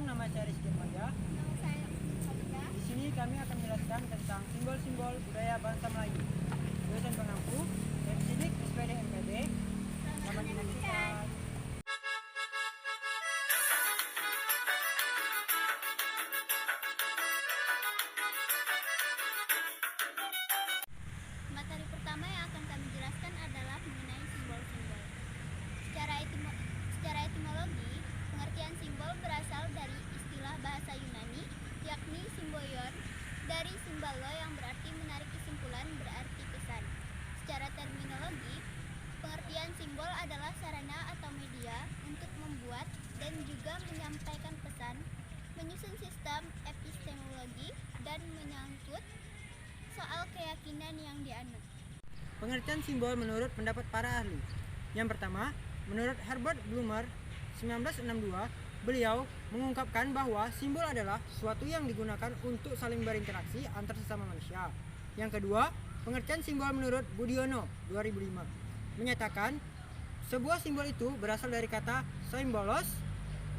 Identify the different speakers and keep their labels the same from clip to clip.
Speaker 1: Perkenalkan, nama saya Rizky Fajar.
Speaker 2: Nama saya Fajar.
Speaker 1: Di sini kami akan menjelaskan tentang simbol-simbol budaya bangsa Melayu. Dosen pengampu, Sidik SPD MPB. Selamat menyaksikan.
Speaker 2: Materi pertama yang akan kami jelaskan adalah mengenai simbol-simbol. Secara etimologi, pengertian simbol berasal dari istilah bahasa Yunani, yakni simboion, dari simbolo yang berarti menarik kesimpulan, berarti pesan. Secara terminologi, pengertian simbol adalah sarana atau media untuk membuat dan juga menyampaikan pesan, menyusun sistem epistemologi, dan menyangkut soal keyakinan yang dianut.
Speaker 1: Pengertian simbol menurut pendapat para ahli. Yang pertama, menurut Herbert Blumer 1962, beliau mengungkapkan bahwa simbol adalah suatu yang digunakan untuk saling berinteraksi antar sesama manusia. Yang kedua, pengertian simbol menurut Budiono 2005 menyatakan sebuah simbol itu berasal dari kata symbolos,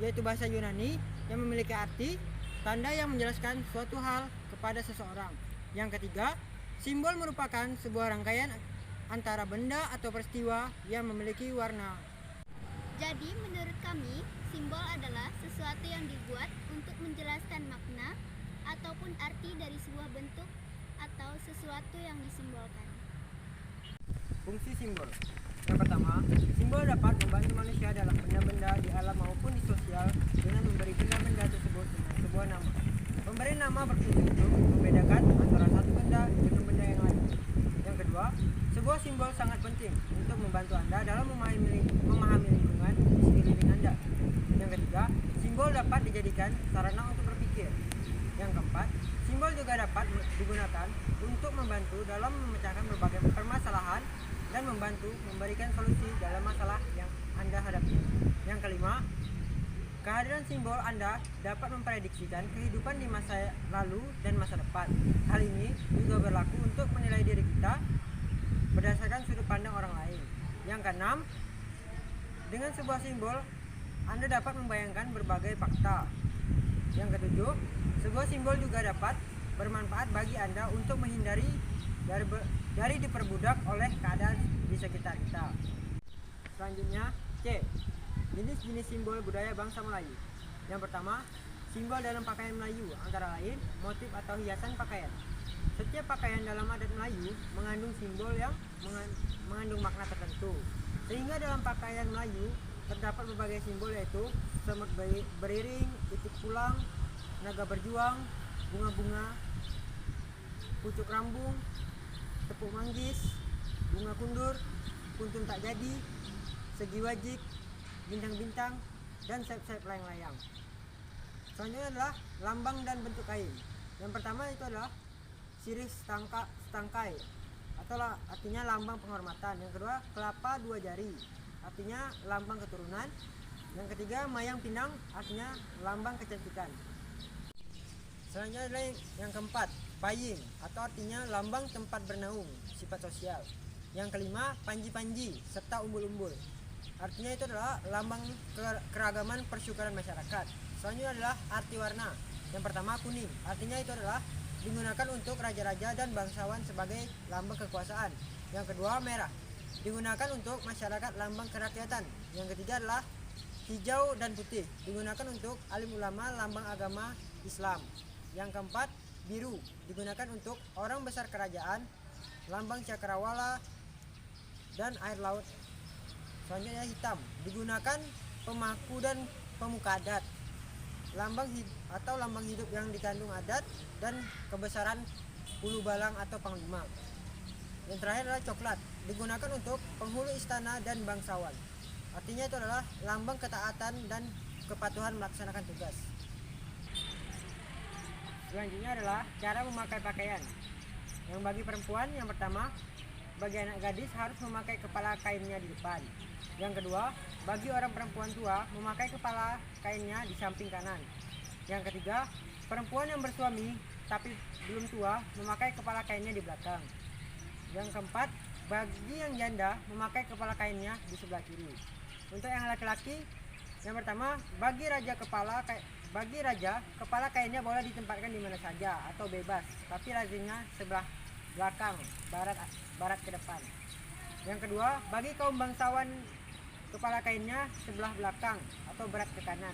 Speaker 1: yaitu bahasa Yunani yang memiliki arti tanda yang menjelaskan suatu hal kepada seseorang. Yang ketiga, simbol merupakan sebuah rangkaian antara benda atau peristiwa yang memiliki warna.
Speaker 2: Jadi menurut kami, simbol adalah sesuatu yang dibuat untuk menjelaskan makna ataupun arti dari sebuah bentuk atau sesuatu yang disimbolkan.
Speaker 1: Fungsi simbol. Yang pertama, simbol dapat membantu manusia dalam benda-benda di alam maupun di sosial dengan memberi benda-benda tersebut dengan sebuah nama. Pemberi nama berfungsi untuk membedakan antara satu benda dengan benda yang lain. Yang kedua, sebuah simbol sangat penting untuk membantu Anda dalam memahami lingkungan di sekeliling Anda. Yang ketiga, simbol dapat dijadikan sarana untuk berpikir. Yang keempat, simbol juga dapat digunakan untuk membantu dalam memecahkan berbagai permasalahan dan membantu memberikan solusi dalam masalah yang Anda hadapi. Yang kelima, kehadiran simbol Anda dapat memprediksikan kehidupan di masa lalu dan masa depan. Hal ini juga berlaku untuk menilai diri kita berdasarkan sudut pandang orang lain. Yang keenam, dengan sebuah simbol Anda dapat membayangkan berbagai fakta. Yang ketujuh, sebuah simbol juga dapat bermanfaat bagi Anda untuk menghindari dari diperbudak oleh keadaan di sekitar kita. Selanjutnya, C. Jenis-jenis simbol budaya bangsa Melayu. Yang pertama, simbol dalam pakaian Melayu, antara lain motif atau hiasan pakaian. Setiap pakaian dalam adat Melayu mengandung simbol yang mengandung makna tertentu. Sehingga dalam pakaian Melayu terdapat berbagai simbol, yaitu semut beriring, itik pulang, naga berjuang, bunga-bunga, pucuk rambung, tepuk manggis, bunga kundur, kuntun tak jadi, segi wajik, bintang-bintang, dan sayap-sayap layang-layang. Selanjutnya adalah lambang dan bentuk kain. Yang pertama itu adalah sirih setangkai, atau artinya lambang penghormatan. Yang kedua, kelapa dua jari, artinya lambang keturunan. Yang ketiga, mayang pinang, artinya lambang kecantikan. Selanjutnya adalah yang keempat, paying, atau artinya lambang tempat bernaung, sifat sosial. Yang kelima, panji-panji serta umbul-umbul, artinya itu adalah lambang keragaman persyukuran masyarakat. Selanjutnya adalah arti warna. Yang pertama, kuning, artinya itu adalah digunakan untuk raja-raja dan bangsawan sebagai lambang kekuasaan. Yang kedua, merah, digunakan untuk masyarakat lambang kerakyatan. Yang ketiga adalah hijau dan putih, digunakan untuk alim ulama lambang agama Islam. Yang keempat, biru, digunakan untuk orang besar kerajaan, lambang cakrawala dan air laut. Selanjutnya hitam, digunakan pemaku dan pemuka adat, lambang hidup yang dikandung adat dan kebesaran ulu balang atau panglima. Yang terakhir adalah coklat, digunakan untuk penghulu istana dan bangsawan, artinya itu adalah lambang ketaatan dan kepatuhan melaksanakan tugas. Selanjutnya adalah cara memakai pakaian. Yang bagi perempuan, yang pertama, bagi anak gadis harus memakai kepala kainnya di depan. Yang kedua, bagi orang perempuan tua memakai kepala kainnya di samping kanan. Yang ketiga, perempuan yang bersuami tapi belum tua memakai kepala kainnya di belakang. Yang keempat, bagi yang janda memakai kepala kainnya di sebelah kiri. Untuk yang laki-laki, yang pertama, bagi raja bagi raja, kepala kainnya boleh ditempatkan di mana saja atau bebas, tapi lazimnya sebelah belakang, barat ke depan. Yang kedua, bagi kaum bangsawan, kepala kainnya sebelah belakang atau barat ke kanan.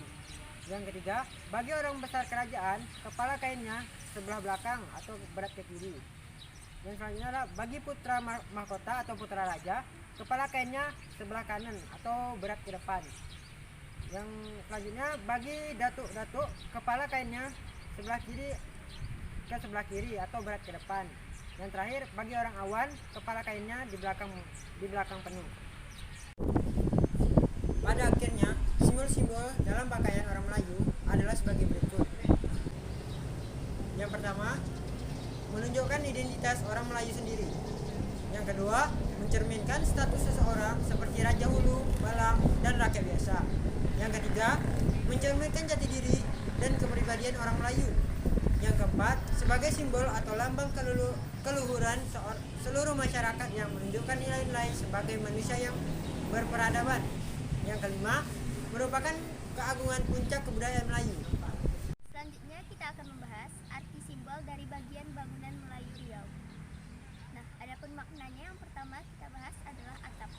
Speaker 1: Yang ketiga, bagi orang besar kerajaan, kepala kainnya sebelah belakang atau barat ke kiri. Yang selanjutnya adalah bagi putra mahkota atau putra raja, kepala kainnya sebelah kanan atau berat ke depan. Yang selanjutnya bagi datuk-datuk, kepala kainnya sebelah kiri atau berat ke depan. Yang terakhir bagi orang awan, kepala kainnya di belakang penuh. Pada akhirnya, simbol-simbol dalam pakaian orang Melayu adalah sebagai berikut. Yang pertama, menunjukkan identitas orang Melayu sendiri. Yang kedua, mencerminkan status seseorang seperti Raja Hulu, Balang, dan rakyat biasa. Yang ketiga, mencerminkan jati diri dan kepribadian orang Melayu. Yang keempat, sebagai simbol atau lambang keluhuran seluruh masyarakat yang menunjukkan nilai-nilai sebagai manusia yang berperadaban. Yang kelima, merupakan keagungan puncak kebudayaan Melayu.
Speaker 2: Selanjutnya kita akan membahas arti simbol dari bagian bangunan Melayu Riau. Nah, adapun maknanya yang pertama kita bahas adalah atap.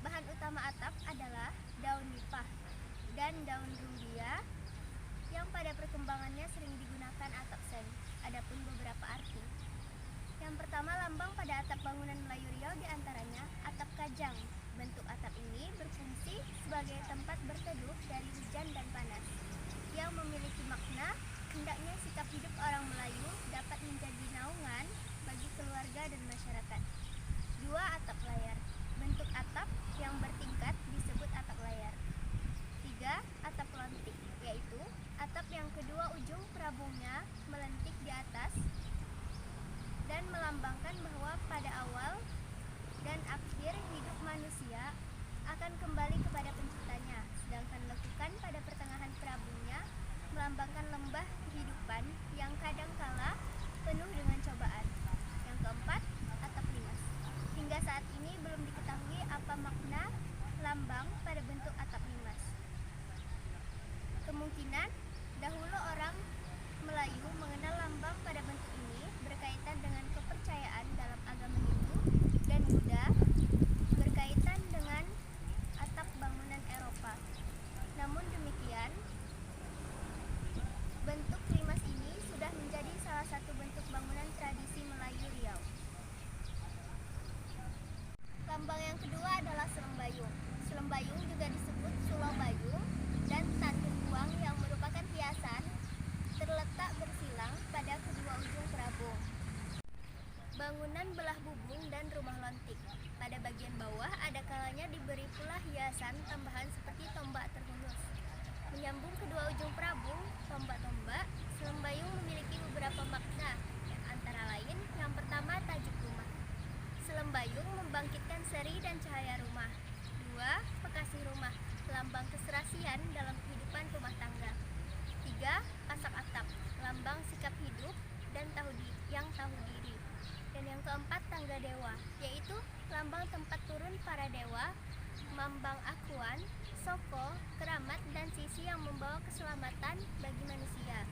Speaker 2: Bahan utama atap adalah daun nipah dan daun rumbia yang pada perkembangannya sering digunakan atap seng. Adapun beberapa arti. Yang pertama, lambang pada atap bangunan Melayu Riau diantaranya atap kajang. Bentuk atap ini berfungsi sebagai tempat berteduh dari hujan dan panas, yang memiliki makna hendaknya sikap hidup orang Melayu dapat menjadi naungan bagi keluarga dan masyarakat. 2. Atap layar. Bentuk atap yang bertingkat disebut atap layar. 3. Atap lontik, yaitu atap yang kedua ujung perabungnya melentik di atas dan melambangkan bahwa pada awal dan akhir hidup manusia akan kembali kepada penciptanya, sedangkan lekukan pada pertengahan perabungnya melambangkan lembah kehidupan yang kadangkala penuh dengan cobaan. Yang keempat, atap limas. Hingga saat ini belum diketahui apa makna lambang pada bentuk atap limas. Kemungkinan dahulu orang Melayu mengenal lambang pada bentuk ini berkaitan dengan kepercayaan dalam agama Hindu dan Buddha, berkaitan dengan atap bangunan Eropa. Namun demikian, bentuk limas ini sudah menjadi salah satu bentuk bangunan tradisi Melayu Riau. Lambang yang kedua adalah Selembayung. Selembayung juga disebut Sulau Bayung dan tanduk uang yang merupakan hiasan terletak bersilang pada kedua ujung perabung. Bangunan belah bubung dan rumah lontik. Pada bagian bawah ada kalanya diberi pula hiasan tambahan seperti tombak terhunus. Menyambung kedua ujung perabung, tombak-tombak, Selembayung memiliki beberapa makna, yang antara lain yang pertama tajuk rumah. Selembayung membangkitkan seri dan cahaya rumah. 2. Pekasih rumah, lambang keserasian dalam kehidupan rumah tangga. 3. Pasak atap, lambang sikap hidup dan tahu diri. Dan yang keempat, tangga dewa, yaitu lambang tempat turun para dewa, mambang akuan, soko, keramat, dan sisi yang membawa keselamatan bagi manusia.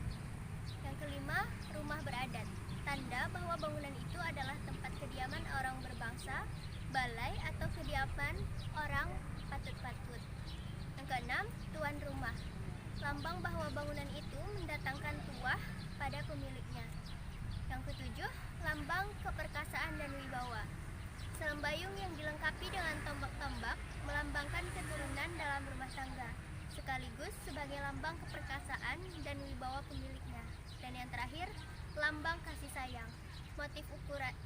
Speaker 2: Yang kelima, rumah beradat, tanda bahwa bangunan itu adalah tempat kediaman orang berbangsa, balai atau kediaman orang patut-patut. Yang keenam, tuan rumah, lambang bahwa bangunan itu mendatangkan tuah pada pemiliknya. Yang ketujuh, lambang keperkasaan dan wibawa. Selembayung yang dilengkapi dengan tombak-tombak melambangkan keturunan dalam rumah tangga, sekaligus sebagai lambang keperkasaan dan wibawa pemiliknya. Dan yang terakhir, lambang kasih sayang. Motif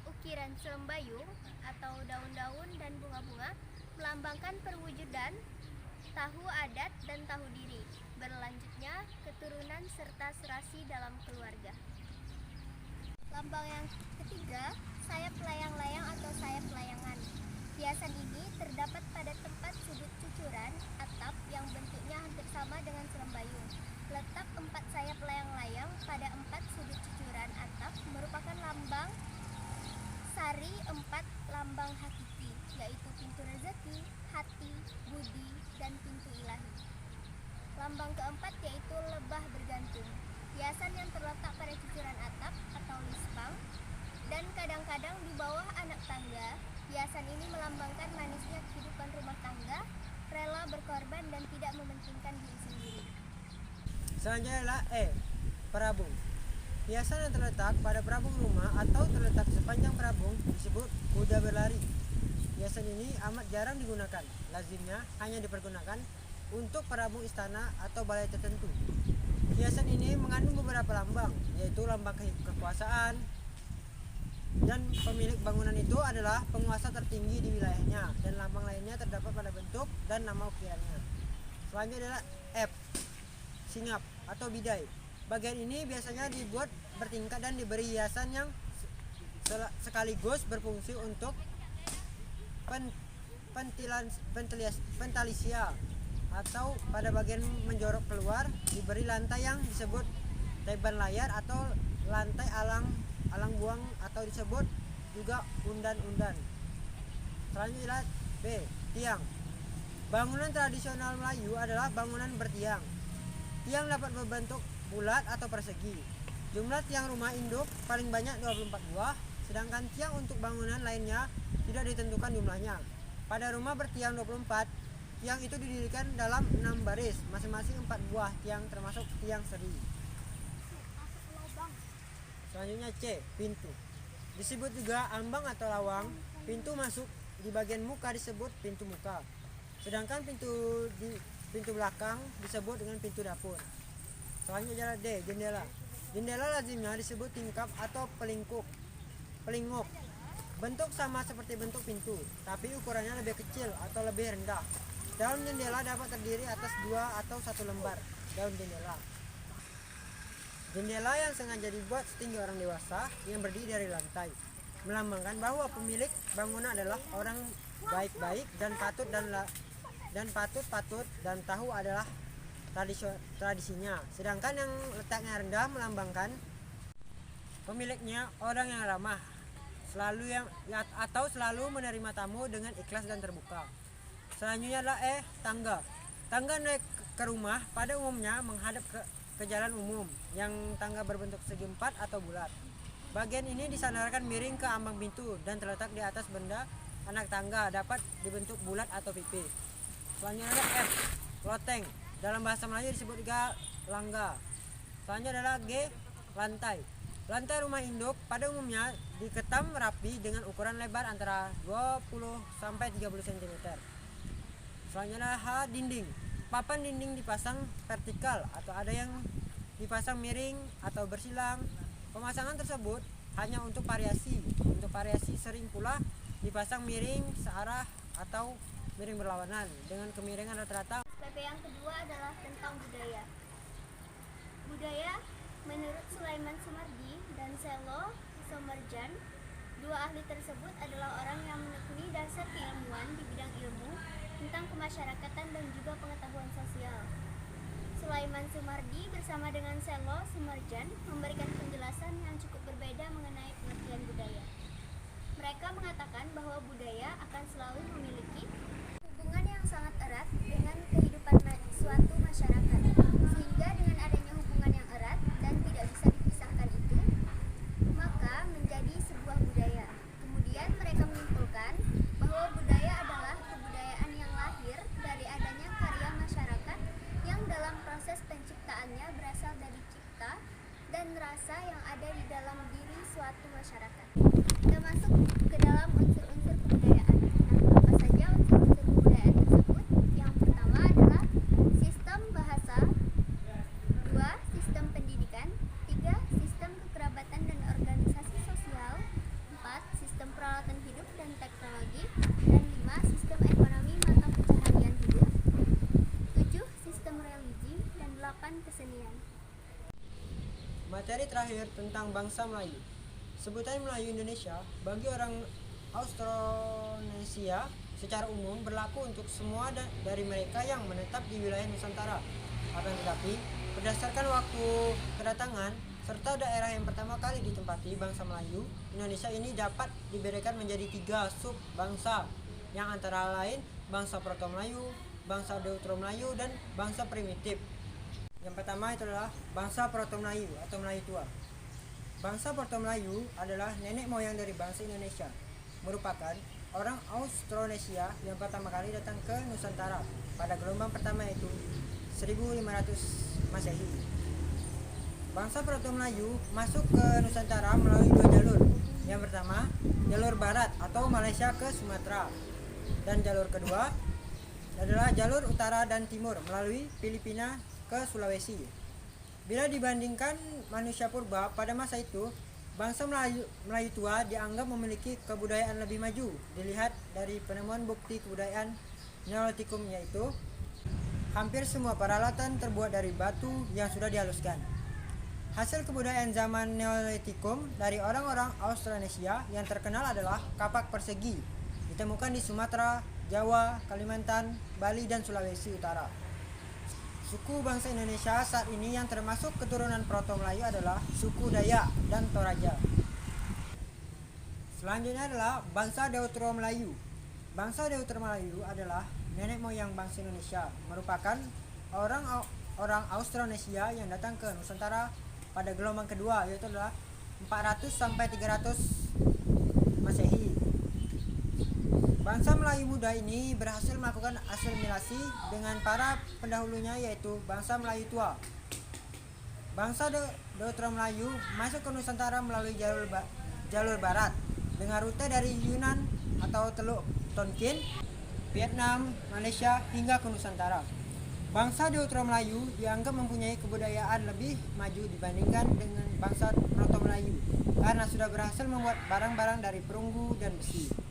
Speaker 2: ukiran selembayung atau daun-daun dan bunga-bunga melambangkan perwujudan tahu adat dan tahu diri, berlanjutnya keturunan serta serasi dalam keluarga. Lambang yang ketiga, sayap layang-layang atau sayap layangan. Hiasan ini terdapat pada tempat sudut cucuran atap yang bentuknya hampir sama dengan selembayung. Letak 4 sayap layang-layang pada 4 sudut cucuran atap merupakan lambang sari 4 lambang hakiki, yaitu pintu rezeki, hati, budi, dan pintu ilahi. Lambang keempat yaitu lebah bergantung, hiasan yang terletak pada cucuran atap atau lispang dan kadang-kadang di bawah anak tangga. Hiasan ini melambangkan manisnya kehidupan rumah tangga, rela berkorban dan tidak mementingkan diri sendiri.
Speaker 1: Selanjutnya adalah perabung. Hiasan yang terletak pada perabung rumah atau terletak sepanjang perabung disebut kuda berlari. Hiasan ini amat jarang digunakan, lazimnya hanya dipergunakan untuk perabung istana atau balai tertentu. Hiasan ini mengandung beberapa lambang, yaitu lambang kekuasaan, dan pemilik bangunan itu adalah penguasa tertinggi di wilayahnya, dan lambang lainnya terdapat pada bentuk dan nama ukirannya. Selanjutnya adalah singap atau bidai. Bagian ini biasanya dibuat bertingkat dan diberi hiasan yang sekaligus berfungsi untuk pentalisia, atau pada bagian menjorok keluar diberi lantai yang disebut teban layar atau lantai alang buang atau disebut juga undan-undan. Selanjutnya B. Tiang. Bangunan tradisional Melayu adalah bangunan bertiang. Tiang dapat berbentuk bulat atau persegi. Jumlah tiang rumah induk paling banyak 24 buah, sedangkan tiang untuk bangunan lainnya tidak ditentukan jumlahnya. Pada rumah bertiang 24, tiang itu didirikan dalam 6 baris, masing-masing 4 buah tiang termasuk tiang seri. Selanjutnya C. Pintu. Disebut juga ambang atau lawang. Pintu masuk di bagian muka disebut pintu muka, sedangkan pintu belakang disebut dengan pintu dapur. Selanjutnya D. Jendela. Jendela lazimnya disebut tingkap atau pelingkup, pelinguk. Bentuk sama seperti bentuk pintu, tapi ukurannya lebih kecil atau lebih rendah. Daun jendela dapat terdiri atas 2 atau 1 lembar daun jendela. Jendela yang sengaja dibuat setinggi orang dewasa yang berdiri dari lantai, melambangkan bahwa pemilik bangunan adalah orang baik-baik dan patut dan tahu adalah tradisinya. Sedangkan yang letaknya rendah melambangkan pemiliknya orang yang ramah, selalu menerima tamu dengan ikhlas dan terbuka. Selanjutnya adalah tangga. Tangga naik ke rumah pada umumnya menghadap ke jalan umum yang tangga berbentuk segi empat atau bulat. Bagian ini disandarkan miring ke ambang pintu dan terletak di atas benda anak tangga, dapat dibentuk bulat atau pipih. Selanjutnya ada F. Loteng. Dalam bahasa Melayu disebut juga langga. Selanjutnya adalah G. Lantai. Lantai rumah induk pada umumnya diketam rapi dengan ukuran lebar antara 20 sampai 30 cm. Selanjutnya H. Dinding. Papan dinding dipasang vertikal atau ada yang dipasang miring atau bersilang. Pemasangan tersebut hanya untuk variasi. Untuk variasi sering pula dipasang miring searah atau miring berlawanan dengan kemiringan rata-rata.
Speaker 2: PP yang kedua adalah tentang budaya. Budaya menurut Sulaiman Sumardi dan Selo Somerjan, dua ahli tersebut adalah orang yang menekuni dasar keilmuan di bidang ilmu tentang kemasyarakatan dan juga pengetahuan sosial. Sulaiman Sumardi bersama dengan Selo Somerjan memberikan penjelasan yang cukup berbeda mengenai pengertian budaya. Mereka mengatakan bahwa budaya akan selalu memiliki hubungan yang sangat erat dengan kehidupan suatu masyarakat, sehingga dengan adanya hubungan yang erat dan tidak bisa dipisahkan itu, maka menjadi sebuah budaya. Kemudian mereka menyimpulkan bahwa budaya adalah kebudayaan yang lahir dari adanya karya masyarakat yang dalam proses penciptaannya berasal dari cipta dan rasa yang ada di dalam diri suatu masyarakat. Kita masuk ke dalam unsur-unsur kebudayaan. Nah, apa saja unsur-unsur kebudayaan tersebut? Yang pertama adalah sistem bahasa, 2. Sistem pendidikan, 3. Sistem kekerabatan dan organisasi sosial, 4. Sistem peralatan hidup dan teknologi, dan 5. Sistem ekonomi mata pencaharian hidup, 7. Sistem religi, dan 8. Kesenian.
Speaker 1: Materi terakhir tentang bangsa Melayu. Sebutan Melayu Indonesia bagi orang Austronesia secara umum berlaku untuk semua dari mereka yang menetap di wilayah Nusantara. Akan tetapi, berdasarkan waktu kedatangan serta daerah yang pertama kali ditempati bangsa Melayu, Indonesia ini dapat dibedakan menjadi 3 sub bangsa, yang antara lain bangsa Proto-Melayu, bangsa Deutero-Melayu dan bangsa primitif. Yang pertama itu adalah bangsa Proto-Melayu atau Melayu tua. Bangsa Proto-Melayu adalah nenek moyang dari bangsa Indonesia, merupakan orang Austronesia yang pertama kali datang ke Nusantara pada gelombang pertama yaitu 1500 Masehi. Bangsa Proto-Melayu masuk ke Nusantara melalui dua jalur. Yang pertama, jalur barat atau Malaysia ke Sumatera, dan jalur kedua adalah jalur utara dan timur melalui Filipina ke Sulawesi. Bila dibandingkan manusia purba pada masa itu, bangsa Melayu tua dianggap memiliki kebudayaan lebih maju. Dilihat dari penemuan bukti kebudayaan Neolitikum, yaitu hampir semua peralatan terbuat dari batu yang sudah dihaluskan. Hasil kebudayaan zaman Neolitikum dari orang-orang Austronesia yang terkenal adalah kapak persegi, ditemukan di Sumatera, Jawa, Kalimantan, Bali, dan Sulawesi Utara. Suku bangsa Indonesia saat ini yang termasuk keturunan Proto-Melayu adalah suku Dayak dan Toraja. Selanjutnya adalah bangsa Deutero-Melayu. Bangsa Deutero-Melayu adalah nenek moyang bangsa Indonesia, merupakan orang Austronesia yang datang ke Nusantara pada gelombang kedua, yaitu adalah 400 sampai 300 Masehi. Bangsa Melayu muda ini berhasil melakukan asimilasi dengan para pendahulunya, yaitu bangsa Melayu tua. Bangsa Deutero-Melayu masuk ke Nusantara melalui jalur barat dengan rute dari Yunan atau Teluk Tonkin, Vietnam, Malaysia hingga ke Nusantara. Bangsa Deutero-Melayu dianggap mempunyai kebudayaan lebih maju dibandingkan dengan bangsa Proto-Melayu karena sudah berhasil membuat barang-barang dari perunggu dan besi.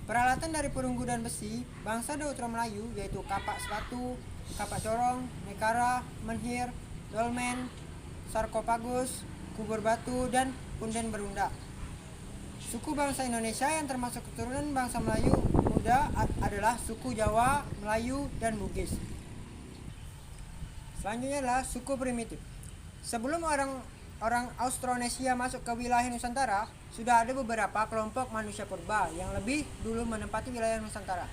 Speaker 1: Peralatan dari perunggu dan besi bangsa Deutero-Melayu yaitu kapak sepatu, kapak corong, nekara, menhir, dolmen, sarkofagus, kubur batu, dan punden berundak. Suku bangsa Indonesia yang termasuk keturunan bangsa Melayu muda adalah suku Jawa, Melayu, dan Bugis. Selanjutnya adalah suku primitif. Sebelum orang Austronesia masuk ke wilayah Nusantara, sudah ada beberapa kelompok manusia purba yang lebih dulu menempati wilayah Nusantara.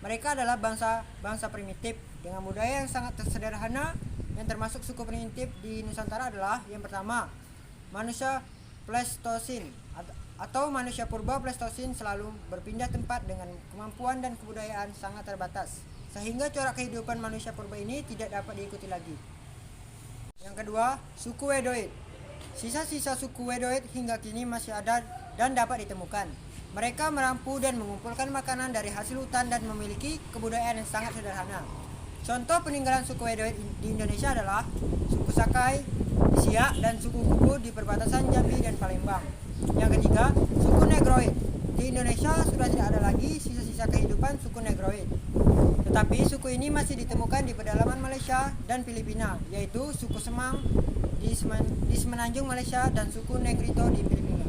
Speaker 1: Mereka adalah bangsa primitif dengan budaya yang sangat sederhana. Yang termasuk suku primitif di Nusantara adalah yang pertama, manusia Pleistosin atau manusia purba Pleistosin selalu berpindah tempat dengan kemampuan dan kebudayaan sangat terbatas, sehingga corak kehidupan manusia purba ini tidak dapat diikuti lagi. Yang kedua, suku Wedoid. Sisa-sisa suku Wedoid hingga kini masih ada dan dapat ditemukan. Mereka merampu dan mengumpulkan makanan dari hasil hutan dan memiliki kebudayaan yang sangat sederhana. Contoh peninggalan suku Wedoid di Indonesia adalah suku Sakai, Siak, dan suku Kuku di perbatasan Jambi dan Palembang. Yang ketiga, suku Negroid. Di Indonesia sudah tidak ada lagi sisa-sisa kehidupan suku Negroid. Tetapi suku ini masih ditemukan di pedalaman Malaysia dan Filipina, yaitu suku Semang di Semenanjung Malaysia dan suku Negrito di Filipina.